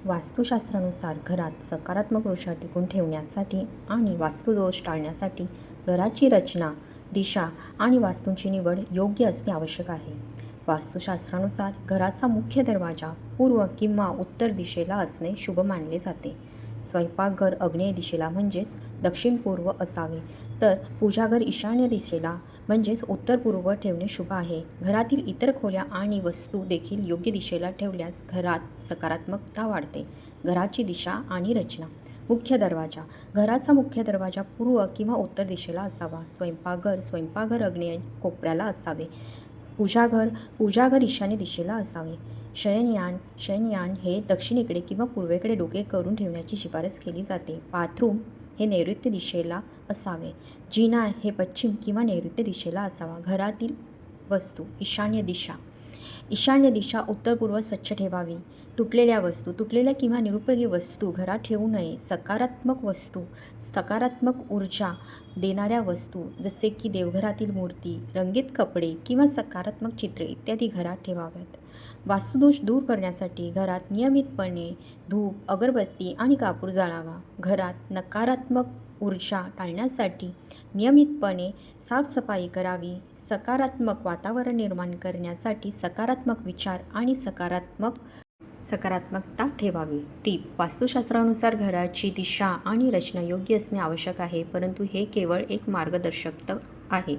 वास्तुशास्त्रानुसार घरात सकारात्मक ऊर्जा टिकून ठेवण्यासाठी आणि वास्तुदोष टाळण्यासाठी घराची रचना, दिशा आणि वास्तूंची निवड योग्य असणे आवश्यक आहे. वास्तुशास्त्रानुसार घराचा मुख्य दरवाजा पूर्व किंवा उत्तर दिशेला असणे शुभ मानले जाते. स्वयंपाकघर आग्नेय दिशेला म्हणजेच दक्षिण पूर्व असावे, तर पूजाघर ईशान्य दिशेला म्हणजेच उत्तर पूर्व ठेवणे शुभ आहे. घरातील इतर खोल्या आणि वस्तू देखील योग्य दिशेला ठेवल्यास घरात सकारात्मकता वाढते. घराची दिशा आणि रचना. मुख्य दरवाजा. घराचा मुख्य दरवाजा पूर्व किंवा उत्तर दिशेला असावा. स्वयंपाकघर आग्नेय कोपऱ्याला असावे. पूजाघर ईशान्य दिशेला असावे. शयनयान हे दक्षिणेकडे किंवा पूर्वेकडे डोके करून ठेवण्याची शिफारस केली जाते. बाथरूम हे नैऋत्य दिशेला असावे. जिना हे पश्चिम किंवा नैऋत्य दिशेला असावा. घरातील वस्तू. ईशान्य दिशा उत्तर पूर्व स्वच्छ ठेवावी. तुटलेल्या किंवा निरुपयोगी वस्तू घरात ठेवू नये. सकारात्मक ऊर्जा देणाऱ्या वस्तू जसे की देवघरातील मूर्ती, रंगीत कपडे किंवा सकारात्मक चित्रे इत्यादी घरात ठेवाव्यात. वास्तुदोष दूर करण्यासाठी घरात नियमितपणे धूप, अगरबत्ती आणि कापूर जाळावा. घरात नकारात्मक ऊर्जा टाळण्यासाठी नियमितपणे साफसफाई करावी. सकारात्मक वातावरण निर्माण करण्यासाठी सकारात्मक विचार आणि सकारात्मकता ठेवावी. टीप: वास्तुशास्त्रानुसार घराची दिशा आणि रचना योग्य असणे आवश्यक आहे, परंतु हे केवळ एक मार्गदर्शक आहे.